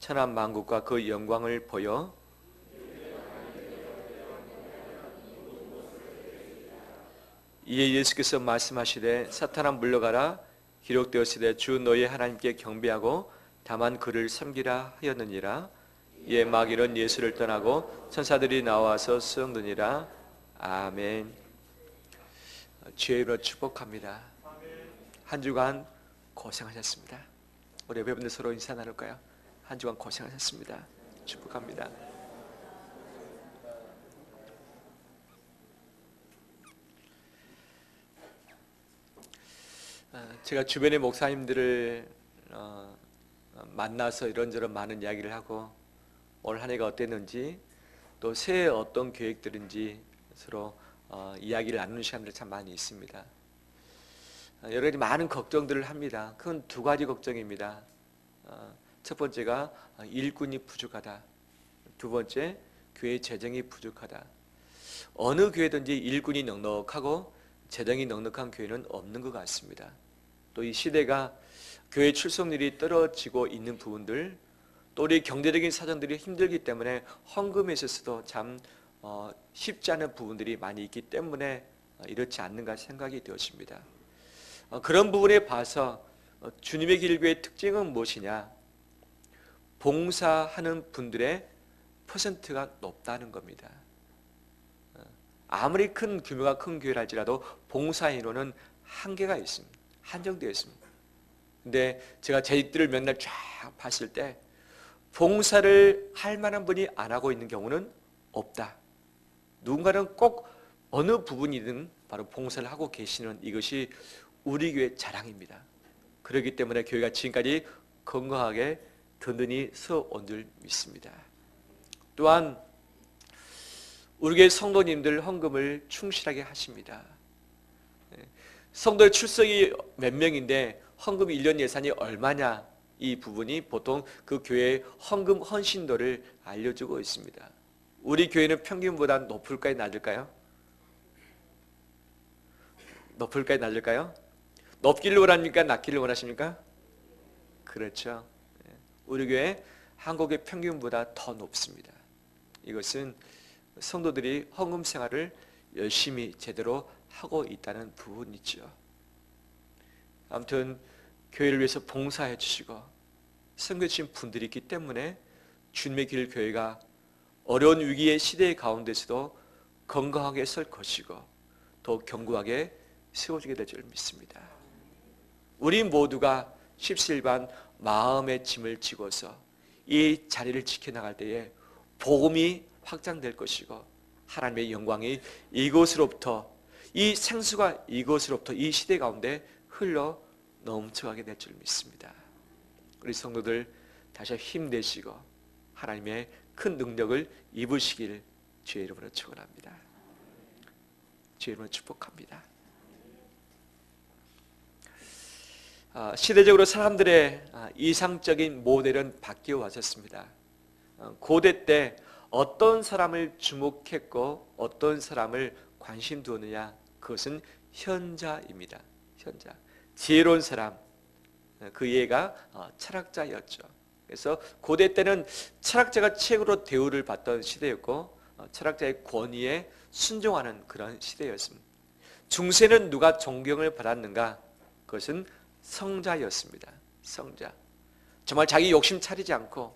천한 만국과 그 영광을 보여 이에 예수께서 말씀하시되 사탄아 물러가라 기록되었으되 주 너희 하나님께 경배하고 다만 그를 섬기라 하였느니라. 이에 마귀는 예수를 떠나고 천사들이 나와서 수용되니라. 아멘. 주의 이름으로 축복합니다. 한 주간 고생하셨습니다. 우리 여러분들 서로 인사 나눌까요? 한 주간 고생하셨습니다. 축복합니다. 제가 주변의 목사님들을 만나서 이런저런 많은 이야기를 하고 올 한 해가 어땠는지 또 새해 어떤 계획들인지 서로 이야기를 나누는 시간들이 참 많이 있습니다. 여러 가지 많은 걱정들을 합니다. 그건 두 가지 걱정입니다. 첫 번째가 일꾼이 부족하다. 두 번째, 교회 재정이 부족하다. 어느 교회든지 일꾼이 넉넉하고 재정이 넉넉한 교회는 없는 것 같습니다. 또 이 시대가 교회 출석률이 떨어지고 있는 부분들, 또 우리 경제적인 사정들이 힘들기 때문에 헌금에 있어서도 참 쉽지 않은 부분들이 많이 있기 때문에 이렇지 않는가 생각이 되었습니다. 그런 부분에 봐서 주님의 길교의 특징은 무엇이냐? 봉사하는 분들의 퍼센트가 높다는 겁니다. 아무리 큰 규모가 큰 교회랄지라도 봉사 인원은 한계가 있습니다. 한정되어 있습니다. 근데 제가 재직들을 몇 날 쫙 봤을 때 봉사를 할 만한 분이 안 하고 있는 경우는 없다. 누군가는 꼭 어느 부분이든 바로 봉사를 하고 계시는 이것이 우리 교회의 자랑입니다. 그렇기 때문에 교회가 지금까지 건강하게 든든히 서온 줄 믿습니다. 또한 우리 교회 성도님들 헌금을 충실하게 하십니다. 성도의 출석이 몇 명인데 헌금 1년 예산이 얼마냐, 이 부분이 보통 그 교회의 헌금 헌신도를 알려주고 있습니다. 우리 교회는 평균보다 높을까요, 낮을까요? 높을까요, 낮을까요? 높기를 원합니까, 낮기를 원하십니까? 그렇죠. 우리 교회 한국의 평균보다 더 높습니다. 이것은 성도들이 헌금 생활을 열심히 제대로 하고 있다는 부분이죠. 아무튼 교회를 위해서 봉사해 주시고 섬겨주신 분들이 있기 때문에 주님의 길 교회가 어려운 위기의 시대 가운데서도 건강하게 설 것이고 더 견고하게 세워지게 될 줄 믿습니다. 우리 모두가 십시일반 마음의 짐을 지고서 이 자리를 지켜나갈 때에 복음이 확장될 것이고 하나님의 영광이 이곳으로부터, 이 생수가 이곳으로부터 이 시대 가운데 흘러 넘쳐가게 될 줄 믿습니다. 우리 성도들 다시 힘내시고 하나님의 큰 능력을 입으시길 주의 이름으로 축원합니다. 주의 이름으로 축복합니다. 시대적으로 사람들의 이상적인 모델은 바뀌어 왔었습니다. 고대 때 어떤 사람을 주목했고 어떤 사람을 관심 두었느냐, 그것은 현자입니다. 현자, 지혜로운 사람, 그 예가 철학자였죠. 그래서 고대 때는 철학자가 최고로 대우를 받던 시대였고 철학자의 권위에 순종하는 그런 시대였습니다. 중세는 누가 존경을 받았는가? 그것은 성자였습니다. 성자, 정말 자기 욕심 차리지 않고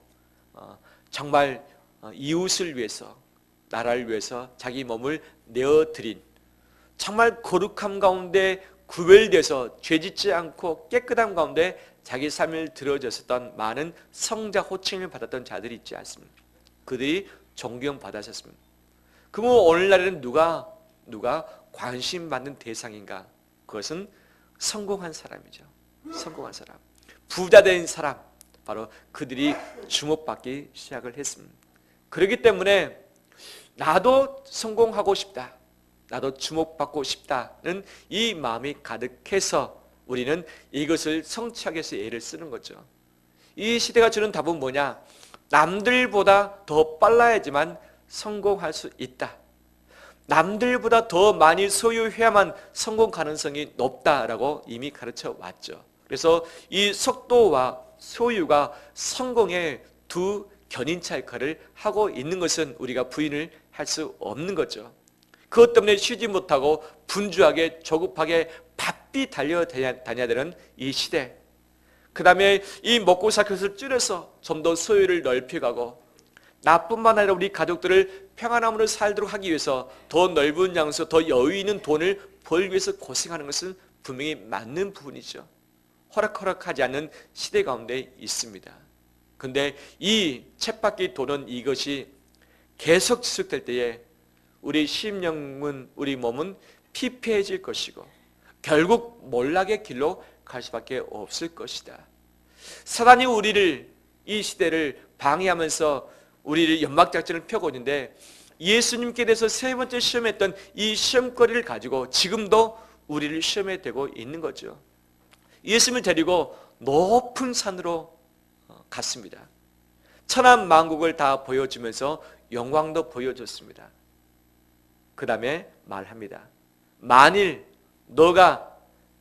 정말 이웃을 위해서, 나라를 위해서 자기 몸을 내어드린, 정말 거룩함 가운데 구별돼서 죄짓지 않고 깨끗함 가운데 자기 삶을 들어줬었던 많은 성자 호칭을 받았던 자들이 있지 않습니까? 그들이 존경받았었습니다. 그러면 오늘날에는 누가 관심 받는 대상인가? 그것은 성공한 사람이죠. 성공한 사람, 부자 된 사람, 바로 그들이 주목받기 시작을 했습니다. 그렇기 때문에 나도 성공하고 싶다, 나도 주목받고 싶다는 이 마음이 가득해서 우리는 이것을 성취하기 위해서 애를 쓰는 거죠. 이 시대가 주는 답은 뭐냐? 남들보다 더 빨라야지만 성공할 수 있다. 남들보다 더 많이 소유해야만 성공 가능성이 높다라고 이미 가르쳐 왔죠. 그래서 이 속도와 소유가 성공의 두 견인차 역할을 하고 있는 것은 우리가 부인을 할 수 없는 거죠. 그것 때문에 쉬지 못하고 분주하게 조급하게 바삐 달려다녀야 되는 이 시대, 그 다음에 이 먹고 살 것을 줄여서 좀 더 소유를 넓혀가고 나뿐만 아니라 우리 가족들을 평안함으로 살도록 하기 위해서 더 넓은 장소, 더 여유 있는 돈을 벌기 위해서 고생하는 것은 분명히 맞는 부분이죠. 허락하지 않는 시대 가운데 있습니다. 그런데 이 쳇바퀴 도는 이것이 계속 지속될 때에 우리 심령은, 우리 몸은 피폐해질 것이고 결국 몰락의 길로 갈 수밖에 없을 것이다. 사단이 우리를, 이 시대를 방해하면서 우리를 연막작전을 펴고 있는데, 예수님께 대해서 세 번째 시험했던 이 시험거리를 가지고 지금도 우리를 시험에 대고 있는 거죠. 예수님을 데리고 높은 산으로 갔습니다. 천한 만국을 다 보여주면서 영광도 보여줬습니다. 그 다음에 말합니다. 만일 너가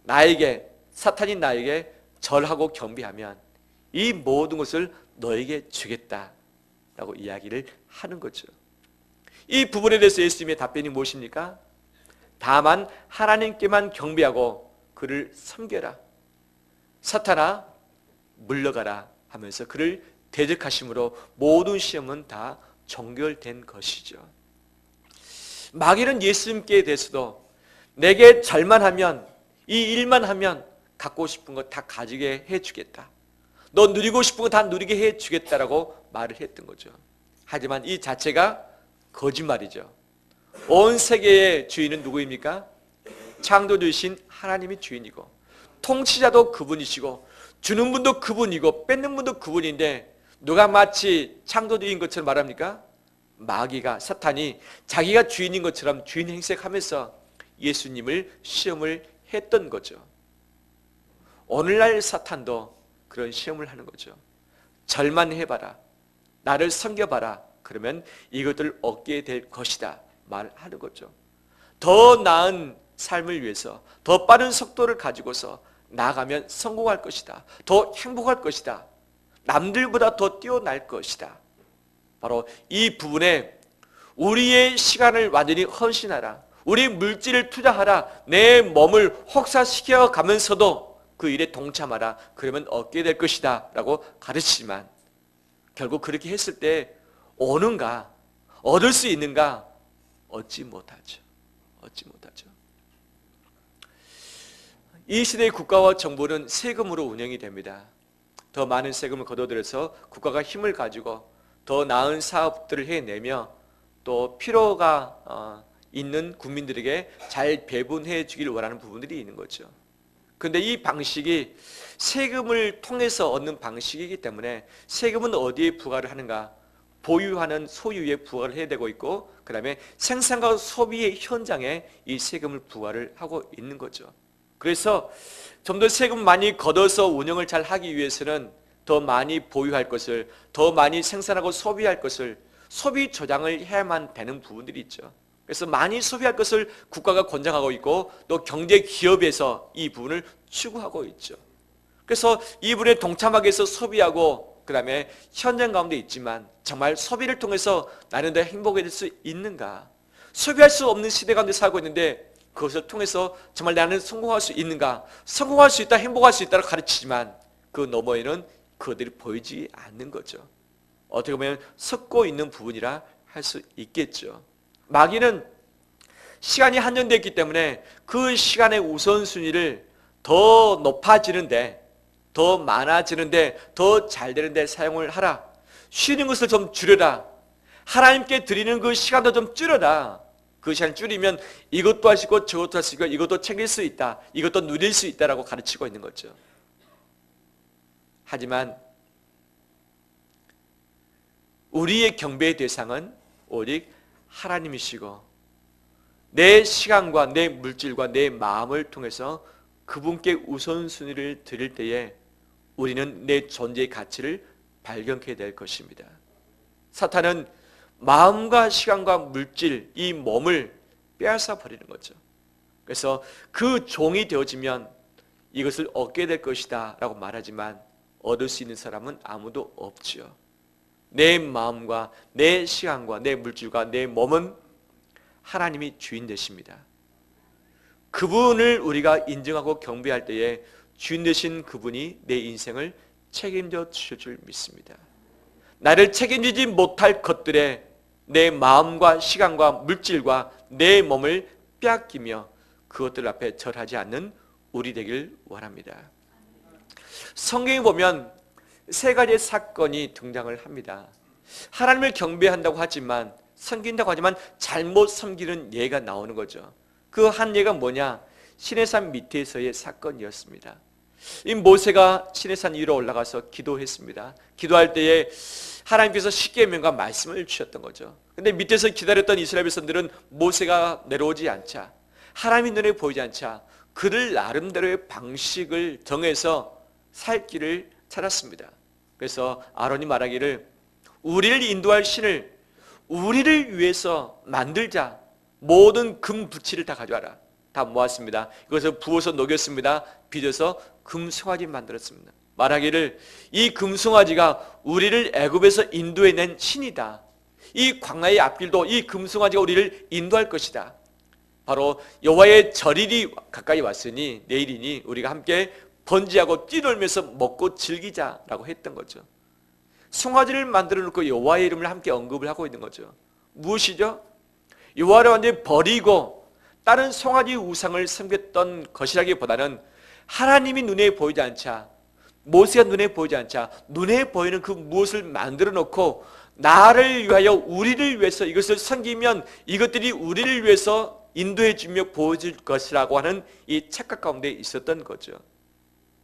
나에게, 사탄이 나에게 절하고 경배하면 이 모든 것을 너에게 주겠다라고 이야기를 하는 거죠. 이 부분에 대해서 예수님의 답변이 무엇입니까? 다만 하나님께만 경배하고 그를 섬겨라. 사탄아 물러가라 하면서 그를 대적하심으로 모든 시험은 다 종결된 것이죠. 마귀는 예수님께 대해서도 내게 절만 하면, 이 일만 하면 갖고 싶은 거 다 가지게 해주겠다, 너 누리고 싶은 거 다 누리게 해주겠다라고 말을 했던 거죠. 하지만 이 자체가 거짓말이죠. 온 세계의 주인은 누구입니까? 창조주이신 하나님이 주인이고 통치자도 그분이시고 주는 분도 그분이고 뺏는 분도 그분인데, 누가 마치 창조주인 것처럼 말합니까? 마귀가, 사탄이 자기가 주인인 것처럼 주인 행색하면서 예수님을 시험을 했던 거죠. 오늘날 사탄도 그런 시험을 하는 거죠. 절만 해봐라, 나를 섬겨봐라, 그러면 이것들을 얻게 될 것이다 말하는 거죠. 더 나은 삶을 위해서 더 빠른 속도를 가지고서 나아가면 성공할 것이다, 더 행복할 것이다, 남들보다 더 뛰어날 것이다. 바로 이 부분에 우리의 시간을 완전히 헌신하라, 우리 물질을 투자하라, 내 몸을 혹사시켜 가면서도 그 일에 동참하라, 그러면 얻게 될 것이다 라고 가르치지만, 결국 그렇게 했을 때 오는가, 얻을 수 있는가? 얻지 못하죠. 이 시대의 국가와 정부는 세금으로 운영이 됩니다. 더 많은 세금을 걷어들여서 국가가 힘을 가지고 더 나은 사업들을 해내며 또 필요가 있는 국민들에게 잘 배분해 주기를 원하는 부분들이 있는 거죠. 그런데 이 방식이 세금을 통해서 얻는 방식이기 때문에 세금은 어디에 부과를 하는가? 보유하는 소유에 부과를 해야 되고 있고, 그 다음에 생산과 소비의 현장에 이 세금을 부과를 하고 있는 거죠. 그래서 좀 더 세금 많이 걷어서 운영을 잘 하기 위해서는 더 많이 보유할 것을, 더 많이 생산하고 소비할 것을 소비 조장을 해야만 되는 부분들이 있죠. 그래서 많이 소비할 것을 국가가 권장하고 있고 또 경제 기업에서 이 부분을 추구하고 있죠. 그래서 이 부분에 동참하기 위해서 소비하고 그 다음에 현장 가운데 있지만, 정말 소비를 통해서 나는 더 행복해질 수 있는가? 소비할 수 없는 시대 가운데 살고 있는데 그것을 통해서 정말 나는 성공할 수 있는가? 성공할 수 있다, 행복할 수 있다고 가르치지만 그 너머에는 그들이 보이지 않는 거죠. 어떻게 보면 섞고 있는 부분이라 할 수 있겠죠. 마귀는 시간이 한정되어 있기 때문에 그 시간의 우선순위를 더 높아지는데, 더 많아지는데, 더 잘 되는데 사용을 하라. 쉬는 것을 좀 줄여라. 하나님께 드리는 그 시간도 좀 줄여라. 그 시간 줄이면 이것도 하시고 저것도 하시고 이것도 챙길 수 있다, 이것도 누릴 수 있다라고 가르치고 있는 거죠. 하지만 우리의 경배의 대상은 오직 하나님이시고 내 시간과 내 물질과 내 마음을 통해서 그분께 우선순위를 드릴 때에 우리는 내 존재의 가치를 발견하게 될 것입니다. 사탄은 마음과 시간과 물질, 이 몸을 빼앗아 버리는 거죠. 그래서 그 종이 되어지면 이것을 얻게 될 것이다 라고 말하지만 얻을 수 있는 사람은 아무도 없지요. 내 마음과 내 시간과 내 물질과 내 몸은 하나님이 주인 되십니다. 그분을 우리가 인정하고 경배할 때에 주인 되신 그분이 내 인생을 책임져 주실 줄 믿습니다. 나를 책임지지 못할 것들에 내 마음과 시간과 물질과 내 몸을 빼앗기며 그것들 앞에 절하지 않는 우리 되길 원합니다. 성경에 보면 세 가지의 사건이 등장을 합니다. 하나님을 경배한다고 하지만, 섬긴다고 하지만 잘못 섬기는 예가 나오는 거죠. 그 한 예가 뭐냐? 시내산 밑에서의 사건이었습니다. 이 모세가 시내산 위로 올라가서 기도했습니다. 기도할 때에 하나님께서 십계명과 말씀을 주셨던 거죠. 근데 밑에서 기다렸던 이스라엘 백성들은 모세가 내려오지 않자, 하나님의 눈에 보이지 않자 그들 나름대로의 방식을 정해서 살 길을 찾았습니다. 그래서 아론이 말하기를 우리를 인도할 신을 우리를 위해서 만들자. 모든 금 부치를 다 가져와라. 다 모았습니다. 이것을 부어서 녹였습니다. 빚어서 금송아지 만들었습니다. 말하기를 이 금송아지가 우리를 애굽에서 인도해낸 신이다. 이 광야의 앞길도 이 금송아지가 우리를 인도할 것이다. 바로 여호와의 절일이 가까이 왔으니 내일이니 우리가 함께 번제하고 뛰놀면서 먹고 즐기자라고 했던 거죠. 송아지를 만들어 놓고 여호와의 이름을 함께 언급을 하고 있는 거죠. 무엇이죠? 여호와를 완전히 버리고 다른 송아지 우상을 섬겼던 것이라기보다는 하나님이 눈에 보이지 않자, 모세가 눈에 보이지 않자 눈에 보이는 그 무엇을 만들어 놓고 나를 위하여 우리를 위해서 이것을 섬기면 이것들이 우리를 위해서 인도해 주며 보여줄 것이라고 하는 이 착각 가운데 있었던 거죠.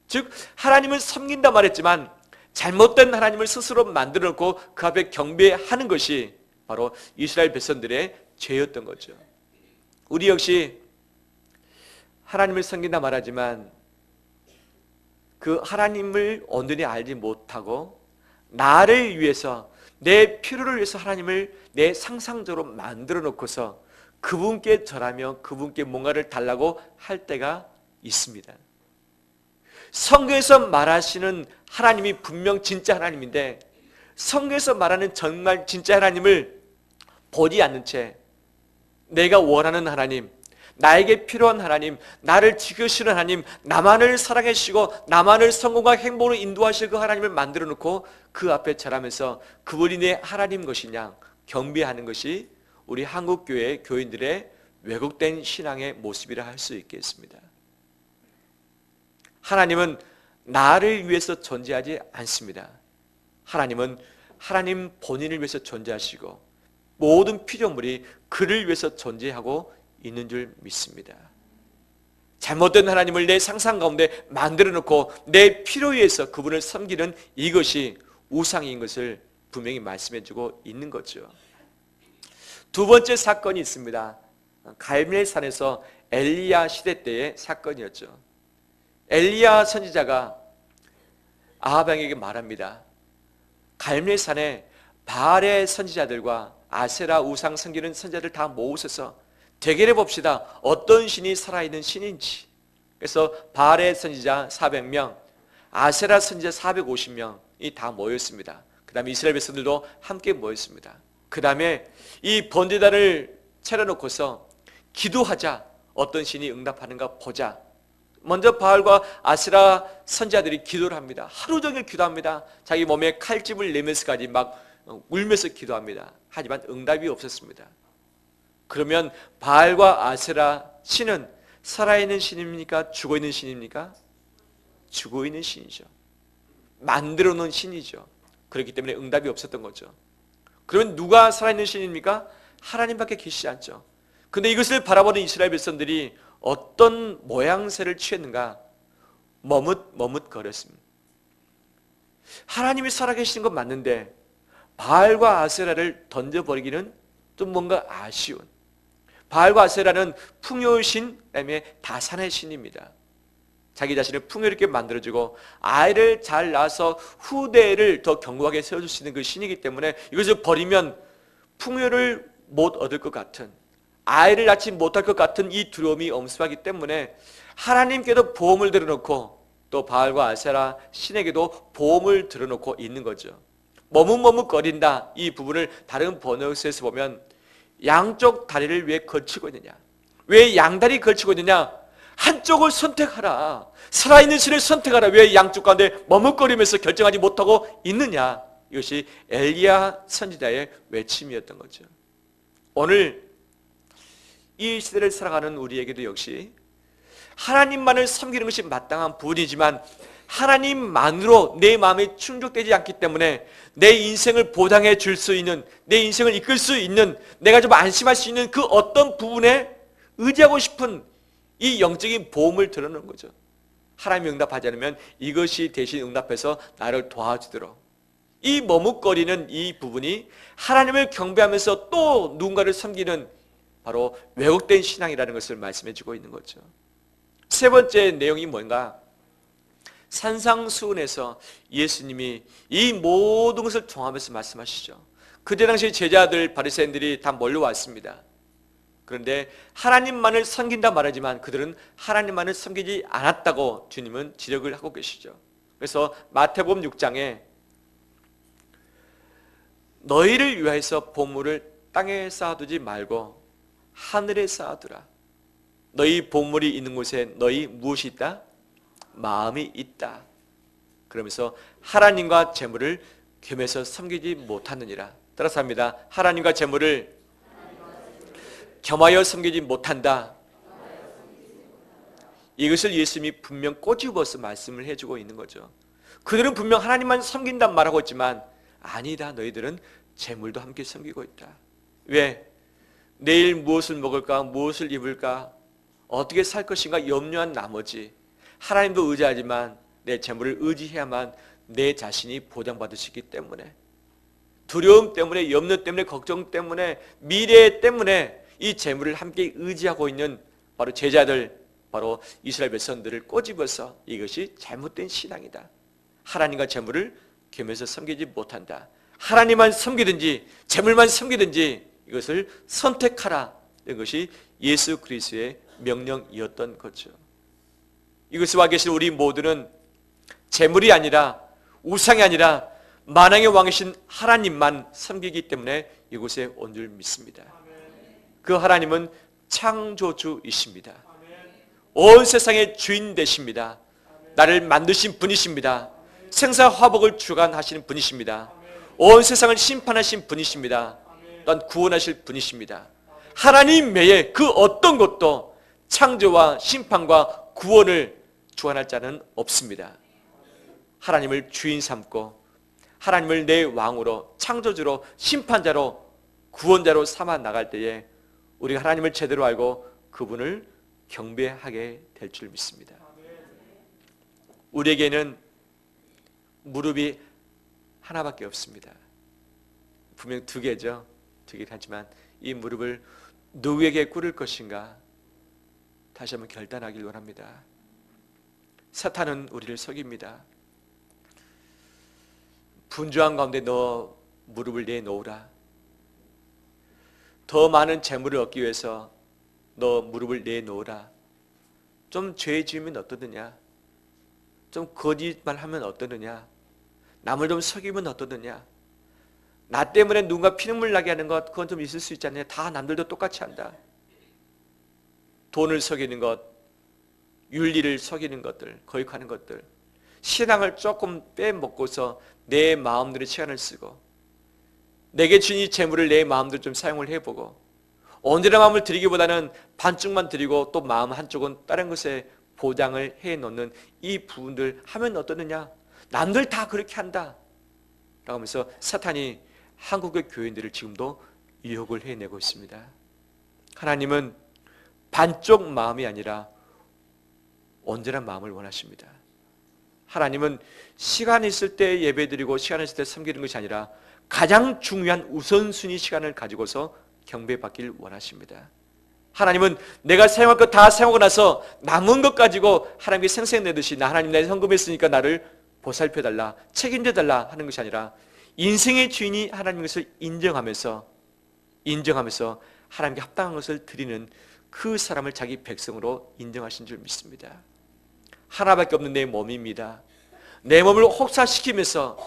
즉 하나님을 섬긴다 말했지만 잘못된 하나님을 스스로 만들어 놓고 그 앞에 경배하는 것이 바로 이스라엘 백성들의 죄였던 거죠. 우리 역시 하나님을 섬긴다 말하지만 그 하나님을 온전히 알지 못하고 나를 위해서 내 필요를 위해서 하나님을 내 상상적으로 만들어 놓고서 그분께 절하며 그분께 뭔가를 달라고 할 때가 있습니다. 성경에서 말하시는 하나님이 분명 진짜 하나님인데 성경에서 말하는 정말 진짜 하나님을 보지 않는 채 내가 원하는 하나님, 나에게 필요한 하나님, 나를 지키시는 하나님, 나만을 사랑해 주시고 나만을 성공과 행복으로 인도하실 그 하나님을 만들어 놓고 그 앞에 절하면서 그분이 내 하나님 것이냐 경배하는 것이 우리 한국교회 교인들의 왜곡된 신앙의 모습이라 할 수 있겠습니다. 하나님은 나를 위해서 존재하지 않습니다. 하나님은 하나님 본인을 위해서 존재하시고 모든 피조물이 그를 위해서 존재하고 있는 줄 믿습니다. 잘못된 하나님을 내 상상 가운데 만들어 놓고 내 필요에 의해서 그분을 섬기는 이것이 우상인 것을 분명히 말씀해 주고 있는 거죠. 두 번째 사건이 있습니다. 갈멜산에서 엘리야 시대 때의 사건이었죠. 엘리야 선지자가 아합 왕에게 말합니다. 갈멜산에 바알의 선지자들과 아세라 우상 섬기는 선지자들 다 모으셔서 대결해 봅시다. 어떤 신이 살아있는 신인지. 그래서 바알의 선지자 400명, 아세라 선지자 450명이 다 모였습니다. 그 다음에 이스라엘 백성들도 함께 모였습니다. 그 다음에 이 번제단을 차려놓고서 기도하자. 어떤 신이 응답하는가 보자. 먼저 바알과 아세라 선지자들이 기도를 합니다. 하루 종일 기도합니다. 자기 몸에 칼집을 내면서까지 막 울면서 기도합니다. 하지만 응답이 없었습니다. 그러면 바알과 아세라 신은 살아있는 신입니까? 죽어있는 신입니까? 죽어있는 신이죠. 만들어 놓은 신이죠. 그렇기 때문에 응답이 없었던 거죠. 그러면 누가 살아있는 신입니까? 하나님밖에 계시지 않죠. 그런데 이것을 바라보는 이스라엘 백성들이 어떤 모양새를 취했는가? 머뭇거렸습니다. 하나님이 살아계시는 건 맞는데 바알과 아세라를 던져버리기는 좀 뭔가 아쉬운, 바알과 아세라는 풍요의 신, 그다음에 다산의 신입니다. 자기 자신을 풍요롭게 만들어주고 아이를 잘 낳아서 후대를 더 견고하게 세워줄 수 있는 그 신이기 때문에 이것을 버리면 풍요를 못 얻을 것 같은, 아이를 낳지 못할 것 같은 이 두려움이 엄습하기 때문에 하나님께도 보험을 들어놓고 또 바알과 아세라 신에게도 보험을 들어놓고 있는 거죠. 머뭇머뭇거린다. 이 부분을 다른 번역서에서 보면 양쪽 다리를 왜 걸치고 있느냐? 왜 양다리 걸치고 있느냐? 한쪽을 선택하라. 살아있는 신을 선택하라. 왜 양쪽 가운데 머뭇거리면서 결정하지 못하고 있느냐? 이것이 엘리야 선지자의 외침이었던 거죠. 오늘 이 시대를 살아가는 우리에게도 역시 하나님만을 섬기는 것이 마땅한 부분이지만 하나님만으로 내 마음이 충족되지 않기 때문에 내 인생을 보장해 줄 수 있는, 내 인생을 이끌 수 있는, 내가 좀 안심할 수 있는 그 어떤 부분에 의지하고 싶은 이 영적인 보험을 드러내는 거죠. 하나님이 응답하지 않으면 이것이 대신 응답해서 나를 도와주도록. 이 머뭇거리는 이 부분이 하나님을 경배하면서 또 누군가를 섬기는 바로 왜곡된 신앙이라는 것을 말씀해 주고 있는 거죠. 세 번째 내용이 뭔가? 산상수훈에서 예수님이 이 모든 것을 통하면서 말씀하시죠. 그때 당시 제자들 바리새인들이 다 몰려왔습니다. 그런데 하나님만을 섬긴다 말하지만 그들은 하나님만을 섬기지 않았다고 주님은 지적을 하고 계시죠. 그래서 마태복음 6장에 너희를 위하여서 보물을 땅에 쌓아두지 말고 하늘에 쌓아두라. 너희 보물이 있는 곳에 너희 무엇이 있다? 마음이 있다. 그러면서 하나님과 재물을 겸해서 섬기지 못하느니라. 따라서 합니다. 하나님과 재물을 겸하여 섬기지 못한다. 이것을 예수님이 분명 꼬집어서 말씀을 해주고 있는 거죠. 그들은 분명 하나님만 섬긴단 말하고 있지만 아니다. 너희들은 재물도 함께 섬기고 있다. 왜? 내일 무엇을 먹을까? 무엇을 입을까? 어떻게 살 것인가 염려한 나머지 하나님도 의지하지만 내 재물을 의지해야만 내 자신이 보장받을 수 있기 때문에 두려움 때문에 염려 때문에 걱정 때문에 미래 때문에 이 재물을 함께 의지하고 있는 바로 제자들, 바로 이스라엘 백성들을 꼬집어서 이것이 잘못된 신앙이다. 하나님과 재물을 겸해서 섬기지 못한다. 하나님만 섬기든지 재물만 섬기든지 이것을 선택하라. 이것이 예수 그리스도의 명령이었던 거죠. 이것을 와 계신 우리 모두는 재물이 아니라 우상이 아니라 만왕의 왕이신 하나님만 섬기기 때문에 이곳에 온 줄 믿습니다. 그 하나님은 창조주이십니다. 온 세상의 주인 되십니다. 나를 만드신 분이십니다. 생사화복을 주관하시는 분이십니다. 온 세상을 심판하신 분이십니다. 또한 구원하실 분이십니다. 하나님 외에 그 어떤 것도 창조와 심판과 구원을 주관할 자는 없습니다. 하나님을 주인 삼고 하나님을 내 왕으로 창조주로 심판자로 구원자로 삼아 나갈 때에 우리가 하나님을 제대로 알고 그분을 경배하게 될 줄 믿습니다. 우리에게는 무릎이 하나밖에 없습니다. 분명 두 개죠. 두 개긴 하지만 이 무릎을 누구에게 꿇을 것인가 다시 한번 결단하길 원합니다. 사탄은 우리를 속입니다. 분주한 가운데 너 무릎을 내놓으라. 더 많은 재물을 얻기 위해서 너 무릎을 내놓으라. 좀 죄 지으면 어떠느냐? 좀 거짓말하면 어떠느냐? 남을 좀 속이면 어떠느냐? 나 때문에 누군가 피눈물 나게 하는 것 그건 좀 있을 수 있잖아요. 다 남들도 똑같이 한다. 돈을 속이는 것, 윤리를 속이는 것들, 거역하는 것들, 신앙을 조금 빼먹고서 내 마음대로 시간을 쓰고 내게 준 이 재물을 내 마음대로 좀 사용을 해보고 언제나 마음을 드리기보다는 반쪽만 드리고 또 마음 한쪽은 다른 것에 보장을 해놓는 이 부분들 하면 어떠느냐? 남들 다 그렇게 한다 라고 하면서 사탄이 한국의 교인들을 지금도 유혹을 해내고 있습니다. 하나님은 반쪽 마음이 아니라 온전한 마음을 원하십니다. 하나님은 시간 있을 때 예배드리고 시간 있을 때 섬기는 것이 아니라 가장 중요한 우선순위 시간을 가지고서 경배받길 원하십니다. 하나님은 내가 사용할 것 다 사용하고 나서 남은 것 가지고 하나님께 생색내듯이 나 하나님 내 헌금했으니까 나를 보살펴달라 책임져달라 하는 것이 아니라 인생의 주인이 하나님 것을 인정하면서 하나님께 합당한 것을 드리는 그 사람을 자기 백성으로 인정하신 줄 믿습니다. 하나밖에 없는 내 몸입니다. 내 몸을 혹사시키면서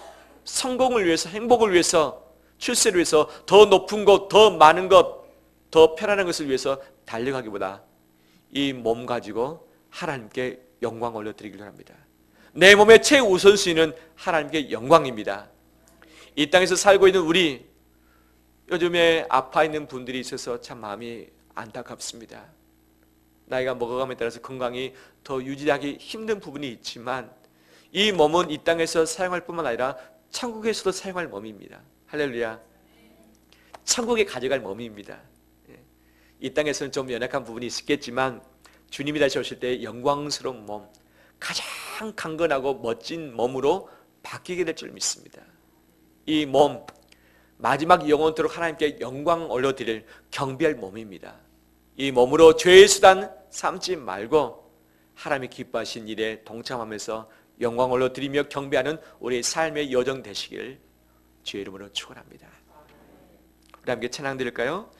성공을 위해서, 행복을 위해서, 출세를 위해서, 더 높은 것, 더 많은 것, 더 편안한 것을 위해서 달려가기보다 이 몸 가지고 하나님께 영광 올려드리기를 합니다. 내 몸의 최우선순위는 하나님께 영광입니다. 이 땅에서 살고 있는 우리, 요즘에 아파 있는 분들이 있어서 참 마음이 안타깝습니다. 나이가 먹어감에 따라서 건강이 더 유지하기 힘든 부분이 있지만 이 몸은 이 땅에서 사용할 뿐만 아니라 천국에서도 사용할 몸입니다. 할렐루야. 천국에 가져갈 몸입니다. 이 땅에서는 좀 연약한 부분이 있겠지만 주님이 다시 오실 때 영광스러운 몸, 가장 강건하고 멋진 몸으로 바뀌게 될 줄 믿습니다. 이 몸, 마지막 영원토록 하나님께 영광 올려드릴 경배할 몸입니다. 이 몸으로 죄의 수단 삼지 말고 하나님이 기뻐하신 일에 동참하면서 영광 올려드리며 경배하는 우리의 삶의 여정 되시길 주의 이름으로 축원합니다. 우리 함께 찬양 드릴까요?